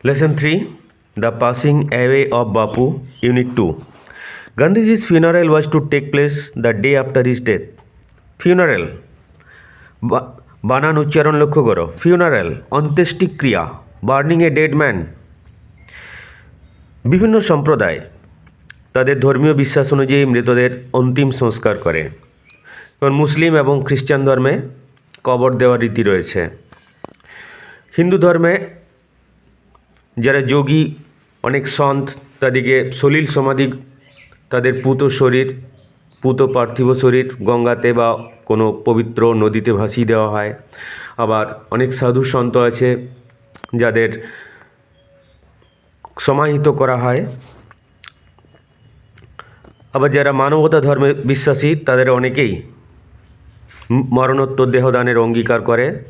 Lesson 3, The Passing Away of Bapu, Unit 2. Gandhiji's funeral was to take place the day after his death. Funeral, বানান উচ্চারণ লক্ষ্য করো। Funeral, অন্ত্যেষ্টিক ক্রিয়া, burning a dead man. বিভিন্ন সম্প্রদায় তাদের ধর্মীয় বিশ্বাস অনুযায়ী মৃতদের অন্তিম সংস্কার করে। যেমন মুসলিম এবং খ্রিস্টান ধর্মে কবর দেওয়ার রীতি রয়েছে। হিন্দু ধর্মে যারা যোগী, অনেক সন্ত, তাদেরকে সলিল সমাধি, তাদের পুত পার্থিব শরীর গঙ্গাতে বা কোনো পবিত্র নদীতে ভাসিয়ে দেওয়া হয়। আবার অনেক সাধু সন্ত আছে যাদের সমাহিত করা হয়। আবার যারা মানবতা ধর্মে বিশ্বাসী তাদের অনেকেই মরণোত্তর দেহদানের অঙ্গীকার করে।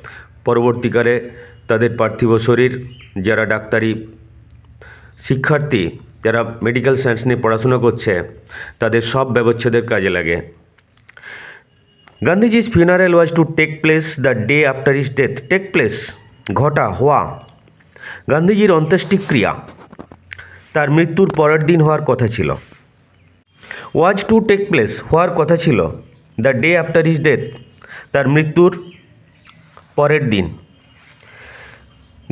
পরবর্তীকালে তাদের পার্থিব শরীর, যারা ডাক্তারি শিক্ষার্থী, যারা মেডিকেল সায়েন্স নিয়ে পড়াশোনা করছে, তাদের সব ব্যবচ্ছেদের কাজে লাগে। গান্ধীজি's funeral was to take place the day after his death. Take place, ঘটা, হওয়া। গান্ধীজির অন্ত্যেষ্টিক ক্রিয়া তার মৃত্যুর পরের দিন হওয়ার কথা ছিল। was to take place, হওয়ার কথা ছিল the day after his death, তার মৃত্যুর পরের দিন।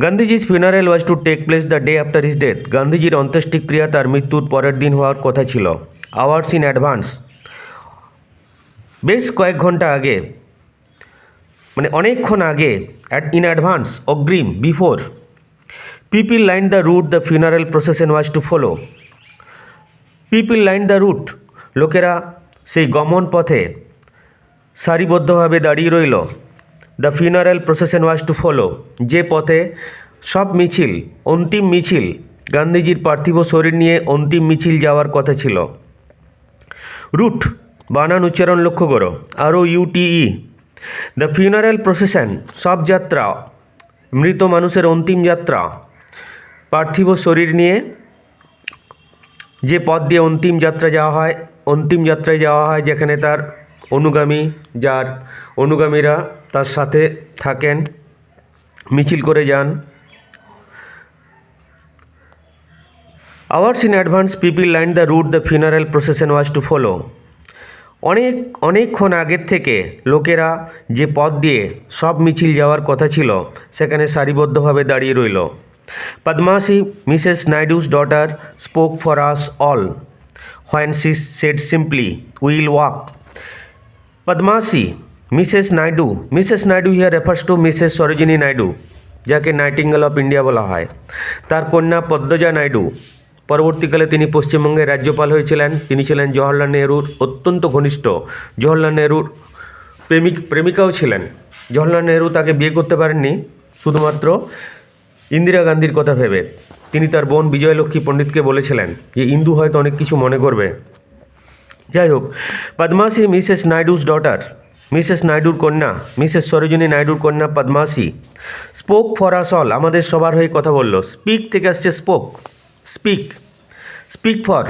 গান্ধীজি's funeral was to take place the day after his death. গান্ধীজির অন্ত্যেষ্টিক ক্রিয়া তার মৃত্যুর পরের দিন হওয়ার কথা ছিল। hours in advance, বেশ কয়েক ঘন্টা আগে, মানে অনেকক্ষণ আগে। in advance, অগ্রিম, before. people lined the route the funeral procession was to follow. people lined the route, লোকেরা সেই গমন পথে সারিবদ্ধভাবে দাঁড়িয়ে রইল। The funeral procession was to follow, যে পথে সব মিছিল, অন্তিম মিছিল, গান্ধীজির পার্থিব শরীর নিয়ে অন্তিম মিছিল যাওয়ার কথা ছিল। রুট, বানান উচ্চারণ লক্ষ্য করো, ROUTE। দ্য ফিউনারাল প্রসেশন, সব যাত্রা, মৃত মানুষের অন্তিম যাত্রা, পার্থিব শরীর নিয়ে যে পথ দিয়ে অন্তিম যাত্রায় যাওয়া হয়, যেখানে তার অনুগামী, যার অনুগামীরা তার সাথে থাকেন, মিছিল করে যান। Hours in advance people line the route the funeral procession was to follow. অনেকক্ষণ আগের থেকে লোকেরা যে পথ দিয়ে সব মিছিল যাওয়ার কথা ছিল সেখানে সারিবদ্ধভাবে দাঁড়িয়ে রইল। পদ্মাসী, Mrs Naidu's daughter, spoke for us all when she said simply, "We will walk." Padmasi, Mrs Naidu here refers to Mrs Sarojini Naidu, যাকে নাইটিঙ্গেল অফ ইন্ডিয়া বলা হয়। তার কন্যা পদ্মজা নাইডু, পরবর্তীকালে তিনি পশ্চিমবঙ্গের রাজ্যপাল হয়েছিলেন। তিনি ছিলেন জওহরলাল নেহরুর অত্যন্ত ঘনিষ্ঠ, জওহরলাল নেহরুর প্রেমিকাও ছিলেন। জওহরলাল নেহরু তাকে বিয়ে করতে পারেননি শুধুমাত্র ইন্দিরা গান্ধীর কথা ভেবে। তিনি তার বোন বিজয়লক্ষ্মী পণ্ডিতকে বলেছিলেন যে ইন্দু হয়তো অনেক কিছু মনে করবে। যাই হোক, Padmasi, Mrs Naidu's daughter, Mrs নাইডুর কন্যা, মিসেস সরোজিনী নাইডুর কন্যা Padmasi, spoke for us all, আমাদের সবার হয়ে কথা বলল। স্পিক থেকে আসছে স্পোক, স্পিক ফর,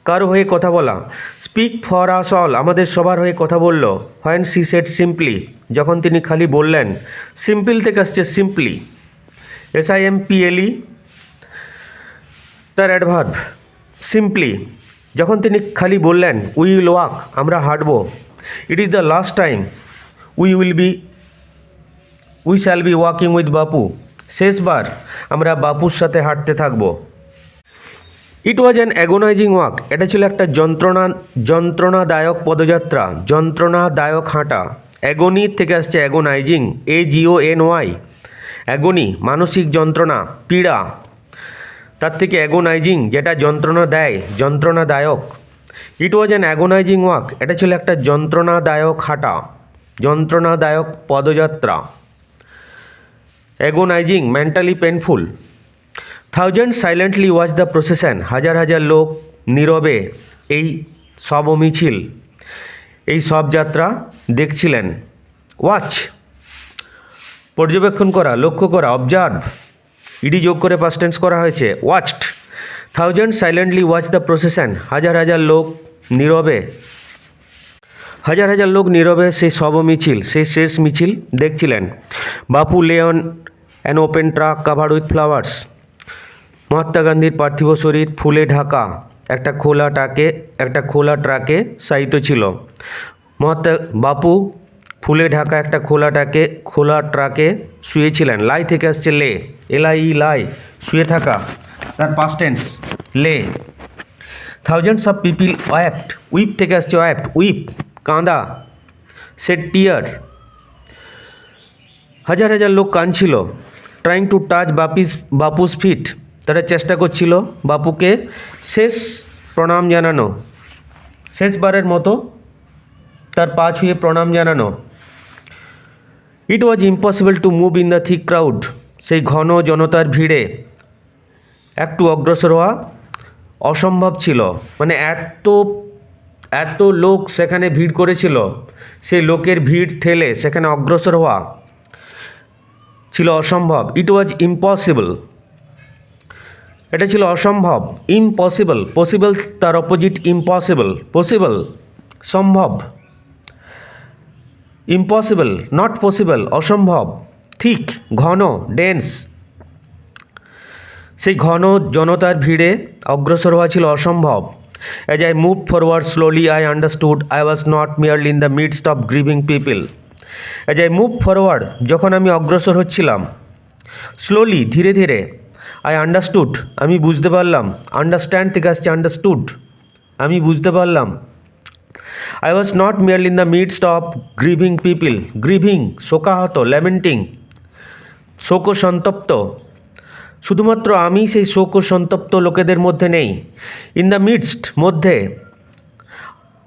কারো হয়ে কথা বলা। স্পিক ফর আস অল, আমাদের সবার হয়ে কথা বলল। হোয়েন শি সেড সিম্পলি, যখন তিনি খালি বললেন। সিম্পল থেকে আসছে সিম্পলি, SIMPLE তার অ্যাডভার্ব। সিম্পলি, যখন তিনি খালি বললেন, উই উইল ওয়াক, আমরা হাঁটব। It is the last time we shall be walking with Bapu, শেষবার আমরা বাপুর সাথে হাঁটতে থাকব। It was an agonising walk, এটা ছিল একটা যন্ত্রণাদায়ক পদযাত্রা, যন্ত্রণাদায়ক হাঁটা। অ্যাগোনি থেকে আসছে অ্যাগোনাইজিং, AGONY। অ্যাগোনি, মানসিক যন্ত্রণা, পীড়া, তার থেকে অ্যাগোনাইজিং, যেটা যন্ত্রণা দেয়, যন্ত্রণাদায়ক। It was an agonising walk, এটা ছিল একটা যন্ত্রণাদায়ক হাঁটা, যন্ত্রণাদায়ক পদযাত্রা। Agonising, mentally painful. Thousand silently watch the procession, হাজার হাজার লোক নীরবে এই সব মিছিল, এই সব যাত্রা দেখছিলেন। ওয়াচ, পর্যবেক্ষণ করা, লক্ষ্য করা, অবজার্ভ, ইডি যোগ করে পাস্ট টেন্স করা হয়েছে, watched. Thousand silently watch the procession, হাজার হাজার লোক নীরবে সেই শব মিছিল, সেই শেষ মিছিল দেখছিলেন। বাপু lay on an open truck covered with flowers. Mahatma গান্ধীর পার্থিব শরীর ফুলে ঢাকা একটা খোলা ট্রাকে শায়িত ছিল। মহাত্মা বাপু ফুলে ঢাকা একটা খোলা ট্রাকে শুয়েছিলেন। লাই থেকে আসছে লে, LIE লাই, শুয়ে থাকা, তার past tense lay. Thousands of people wept, weep থেকে আসছে ওয়েপ্ট, উইপ কাঁদা, সেড টিয়ার, হাজার হাজার লোক কাঁদছিল। Trying to touch Bapu's feet, তারা চেষ্টা করছিল বাপুকে শেষ প্রণাম জানানো, শেষবারের মতো তার পা ছুঁয়ে প্রণাম জানানো। It was impossible to move in the thick crowd, সেই ঘন জনতার ভিড়ে একটু অগ্রসর হওয়া অসম্ভব ছিল। মানে এত লোক সেখানে ভিড় করেছিল, সেই লোকের ভিড় ঠেলে সেখানে অগ্রসর হওয়া ছিল অসম্ভব। ইট ওয়াজ ইম্পসিবল, এটা ছিল অসম্ভব। ইম্পসিবল, পসিবল তার অপোজিট ইম্পসিবল। পসিবল সম্ভব, ইম্পসিবল নট পসিবল অসম্ভব। থিক ঘন, ডেন্স সেই ঘন জনতার ভিড়ে অগ্রসর হওয়া ছিল অসম্ভব। As I move forward slowly I understood I was not merely in the midst of grieving people. As I move forward, যখন আমি অগ্রসর হচ্ছিলাম, স্লোলি ধীরে ধীরে, আই আন্ডারস্টুড আমি বুঝতে পারলাম, আন্ডারস্ট্যান্ড থেকে আসছে আন্ডারস্টুড আমি বুঝতে পারলাম। I was not merely in the midst of grieving people, grieving শোকাহত, ল্যামেন্টিং শোক সন্তপ্ত, শুধুমাত্র আমি সেই শোক সন্তপ্ত লোকেদের মধ্যে নেই। ইন দ্য মিডস্ট মধ্যে,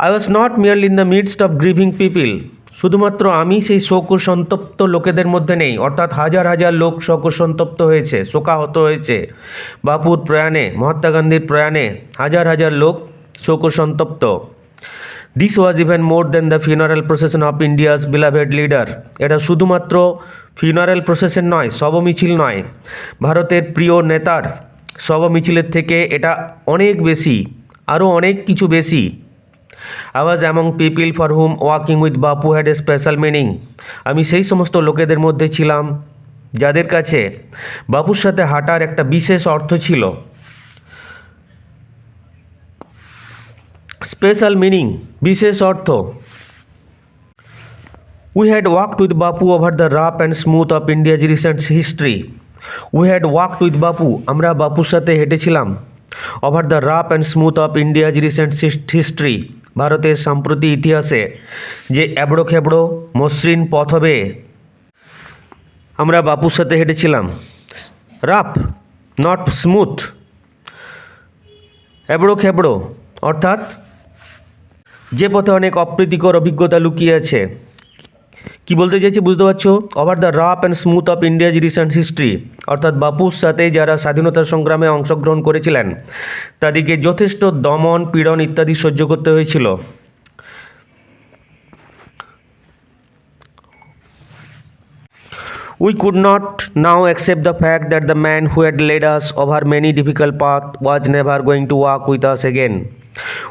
I was not merely in the midst of grieving people, শুধুমাত্র আমি সেই শোক সন্তপ্ত লোকেদের মধ্যে নেই। অর্থাৎ হাজার হাজার লোক শোক সন্তপ্ত হয়েছে, শোকাহত হয়েছে বাপুর প্রয়াণে, মহাত্মা গান্ধীর প্রয়াণে হাজার হাজার লোক শোক সন্তপ্ত। This was even more than the funeral procession of India's beloved leader, এটা শুধুমাত্র ফিউনারাল প্রসেশন নয়, শব মিছিল নয়, ভারতের প্রিয় নেতার শব মিছিলের থেকে এটা অনেক বেশি, আরও অনেক কিছু বেশি। I was among people for hmm walking with Bapu had a special meaning, আমি সেই সমস্ত লোকেদের মধ্যে ছিলাম যাদের কাছে বাপুর সাথে হাঁটার একটা বিশেষ অর্থ ছিল। স্পেশাল মিনিং বিশেষ অর্থ। We had walked with Bapu over the rough and smooth of India's recent history. We had walked with Bapu, আমরা বাপুর সাথে হেঁটেছিলাম, over the rough and smooth of India's recent history, ভারতের সাম্প্রতিক ইতিহাসে যে এবড়ো খেবড়ো মসৃণ পথ হবে, আমরা বাপুর সাথে হেঁটেছিলাম। রাফ নট স্মুথ, এবড়ো খেবড়ো অর্থাৎ যে পথে অনেক অপ্রীতিকর অভিজ্ঞতা লুকিয়ে আছে। কি বলতে চাইছি বুঝতে পারছো? Over the rough and smooth of India's recent history, অর্থাৎ বাপুর সাথে যারা স্বাধীনতা সংগ্রামে অংশগ্রহণ করেছিলেন তাদেরকে যথেষ্ট দমন পীড়ন ইত্যাদি সহ্য করতে হয়েছিল। We could not now accept the fact that the man who had led us over many difficult paths was never going to walk with us again.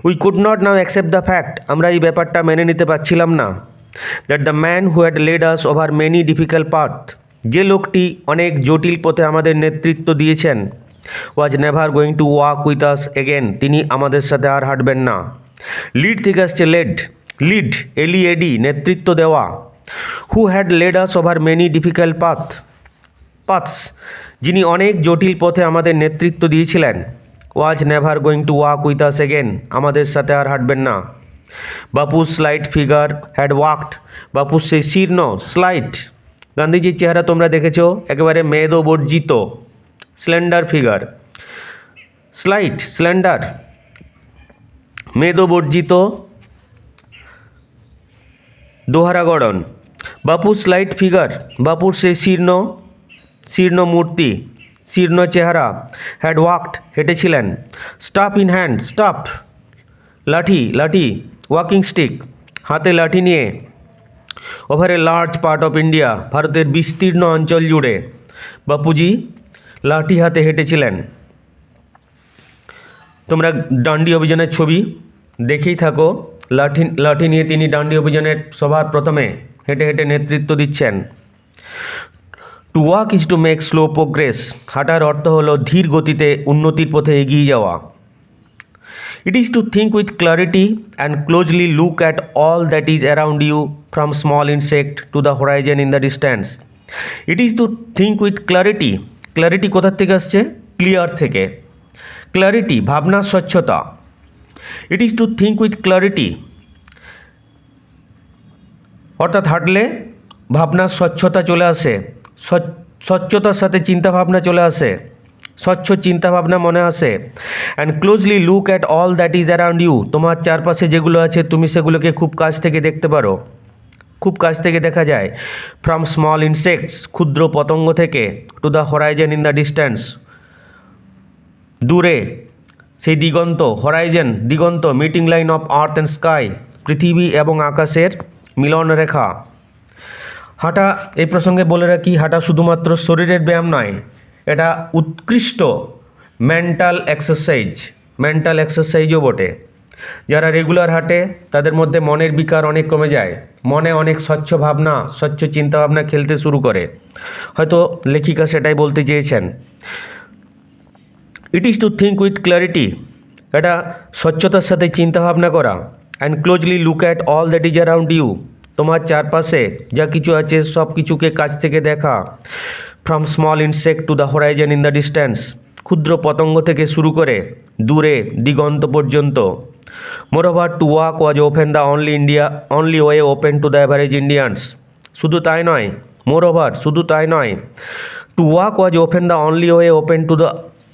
We could not now accept the fact, আমরা এই ব্যাপারটা মেনে নিতে পারছিলাম না, that the man who had led us over many difficult paths, যে লোকটি অনেক জটিল পথে আমাদের নেতৃত্ব দিয়েছেন, was never going to walk with us again, তিনি আমাদের সাথে আর হাঁটবেন না। লিড থেকে আসছে লেড, লিড LEAD নেতৃত্ব দেওয়া। Who had led us over many difficult paths, যিনি অনেক জটিল পথে আমাদের নেতৃত্ব দিয়েছিলেন, was never going to walk with us again, আমাদের সাথে আর হাঁটবেন না। বাপুর স্লাইট ফিগার হ্যাড ওয়াকড, বাপুর সেই শীর্ণ স্লাইট, গান্ধীজির চেহারা তোমরা দেখেছো, একেবারে মেদবর্জিত, স্লেন্ডার ফিগার, স্লাইট স্লেন্ডার মেদবর্জিত দোহারা গড়ন। বাপুর স্লাইট ফিগার, বাপুর সেই শীর্ণ মূর্তি, শীর্ণ চেহারা, হ্যাড ওয়াকড হেঁটেছিলেন। স্টাফ ইন হ্যান্ড, স্টাফ লাঠি, ওয়াকিং স্টিক হাতে লাঠি নিয়ে, over a large part of India, ভারতের বিস্তীর্ণ অঞ্চল জুড়ে বাপুজি লাঠি হাতে হেঁটেছিলেন। তোমরা ডান্ডি অভিযানের ছবি দেখেই থাকো, লাঠি নিয়ে তিনি ডান্ডি অভিযানের সবার প্রথমে হেঁটে হেঁটে নেতৃত্ব দিচ্ছেন। To walk is to make slow progress. হাঁটার অর্থ হলো ধীর গতিতে উন্নতির পথে এগিয়ে যাওয়া। It is to think with clarity and closely look at all that is around you from small insect to the horizon in the distance. It is to think with clarity. Clarity কোথার থেকে আসছে? Clear থেকে। Clarity ভাবনার স্বচ্ছতা। It is to think with clarity অর্থাৎ হাঁটলে ভাবনার স্বচ্ছতা চলে আসে, স্বচ্ছতার সাথে চিন্তাভাবনা চলে আসে, স্বচ্ছ চিন্তাভাবনা মনে আসে। And closely look at all that is around you. তোমার চারপাশে যেগুলো আছে তুমি সেগুলোকে খুব কাছ থেকে দেখতে পারো, খুব কাছ থেকে দেখা যায়। ফ্রম স্মল ইনসেক্টস ক্ষুদ্র পতঙ্গ থেকে, to the horizon in the distance দূরে সেই দিগন্ত, হরাইজন দিগন্ত, meeting line of earth and sky পৃথিবী এবং আকাশের মিলন রেখা। হাঁটা, এই প্রসঙ্গে বলে রাখি, হাঁটা শুধুমাত্র শরীরের ব্যায়াম নয়, এটা উৎকৃষ্ট মেন্টাল এক্সারসাইজও বটে। যারা রেগুলার হাঁটে তাদের মধ্যে মনের বিকার অনেক কমে যায়, মনে অনেক স্বচ্ছ ভাবনা, স্বচ্ছ চিন্তাভাবনা খেলতে শুরু করে। হয়তো লেখিকা সেটাই বলতে চেয়েছেন। It is to think with clarity, এটা স্বচ্ছতার সাথে চিন্তাভাবনা করা। And closely look at all that is around you, তোমার চারপাশে যা কিছু আছে সব কিছুকে কাছ থেকে দেখা। From small insect to the horizon in the distance, ক্ষুদ্র পতঙ্গ থেকে শুরু করে দূরে দিগন্ত পর্যন্ত। Moreover to walk was open the only way open to the average Indians. শুধু তাই নয়, মোরওভার শুধু তাই নয়, to walk was open the only way open to the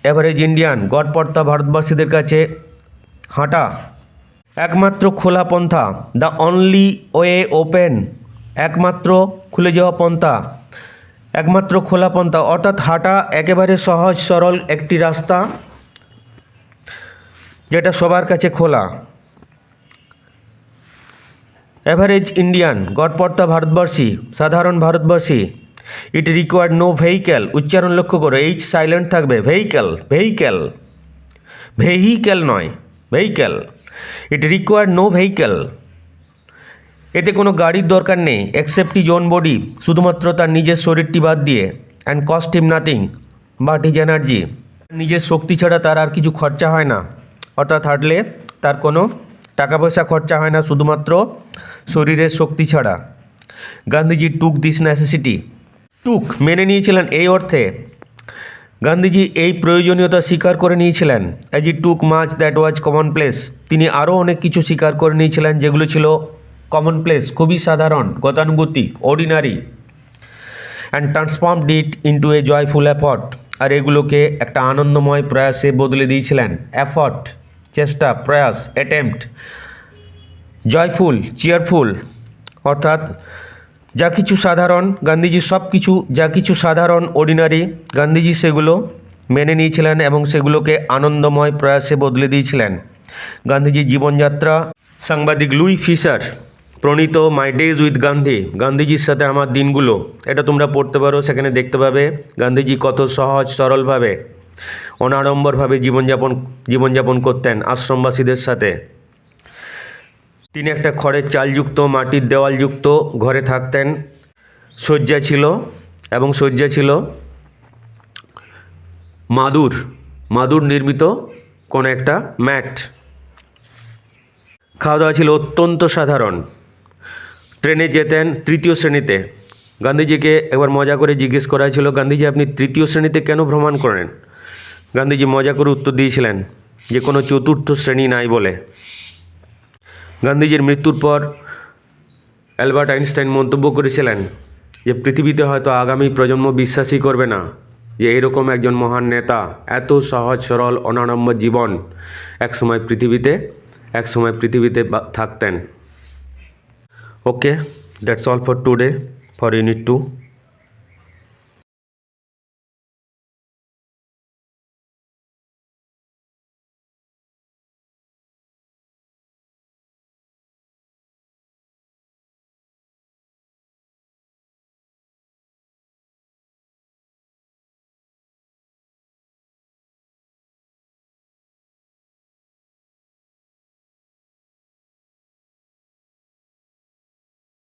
average Indian. গড়পড়তা ভারতবাসীদের কাছে হাঁটা একমাত্র খোলা পন্থা। দ্য অনলি ওয়ে ওপেন, একমাত্র খুলে যাওয়া পন্থা, একমাত্র খোলা পন্থা। অর্থাৎ হাঁটা একেবারে সহজ সরল একটি রাস্তা যেটা সবার কাছে খোলা। অ্যাভারেজ ইন্ডিয়ান, গড়পড়তা ভারতবর্ষী, সাধারণ ভারতবর্ষী। ইট রিকোয়ার্ড নো ভেহিক্যাল, উচ্চারণ লক্ষ্য করো, এইচ সাইলেন্ট থাকবে। ভেহিক্যাল নয়, ভেহিক্যাল। ইট রিকোয়ার্ড নো ভেহিক্যাল, এতে কোনো গাড়ির দরকার নেই। এক্সেপ্ট হিজ ওন বডি, শুধুমাত্র তার নিজের শরীরটি বাদ দিয়ে। And cost him nothing but his energy, নিজের শক্তি ছাড়া তার আর কিছু খরচা হয় না। অর্থাৎ হাঁটলে তার কোনো টাকা পয়সা খরচা হয় না, শুধুমাত্র শরীরের শক্তি ছাড়া। গান্ধীজি টুক দিস নেসেসিটি, টুক মেনে নিয়েছিলেন এই অর্থে, গান্ধীজি এই প্রয়োজনীয়তা স্বীকার করে নিয়েছিলেন। As he took much that was common place, তিনি আরও অনেক কিছু স্বীকার করে নিয়েছিলেন যেগুলো ছিল কমন প্লেস, খুবই সাধারণ, গতানুগতিক, ordinary. And transformed it into a joyful effort, আর এগুলোকে একটা আনন্দময় প্রয়াসে বদলে দিয়েছিলেন। এফর্ট চেষ্টা, প্রয়াস, অ্যাটেম্পট। জয়ফুল চিয়ারফুল, অর্থাৎ যা কিছু সাধারণ, গান্ধীজি সব কিছু যা কিছু সাধারণ অর্ডিনারি, গান্ধীজি সেগুলো মেনে নিয়েছিলেন এবং সেগুলোকে আনন্দময় প্রয়াসে বদলে দিয়েছিলেন। গান্ধীজির জীবনযাত্রা, সাংবাদিক লুই ফিশার প্রণীত মাই ডেজ উইথ গান্ধী, গান্ধীজির সাথে আমার দিনগুলো, এটা তোমরা পড়তে পারো, সেখানে দেখতে পাবে গান্ধীজি কত সহজ সরলভাবে, অনাড়ম্বরভাবে জীবনযাপন করতেন আশ্রমবাসীদের সাথে। তিনি একটা খড়ের চালযুক্ত, মাটির দেওয়ালযুক্ত ঘরে থাকতেন। শয্যা ছিল, এবং শয্যা ছিল মাদুর নির্মিত কোনো একটা ম্যাট। খাওয়া দাওয়া ছিল অত্যন্ত সাধারণ। ট্রেনে যেতেন তৃতীয় শ্রেণীতে। গান্ধীজিকে একবার মজা করে জিজ্ঞেস করা হয়েছিল, গান্ধীজি আপনি তৃতীয় শ্রেণীতে কেন ভ্রমণ করেন? গান্ধীজি মজা করে উত্তর দিয়েছিলেন যে কোনো চতুর্থ শ্রেণী নাই বলে। গান্ধীজির মৃত্যুর পর অ্যালবার্ট আইনস্টাইন মন্তব্য করেছিলেন যে পৃথিবীতে হয়তো আগামী প্রজন্ম বিশ্বাসই করবে না যে এরকম একজন মহান নেতা, এত সহজ সরল অনাড়ম্বর জীবন একসময় পৃথিবীতে থাকতেন। Okay, that's all for today for unit 2.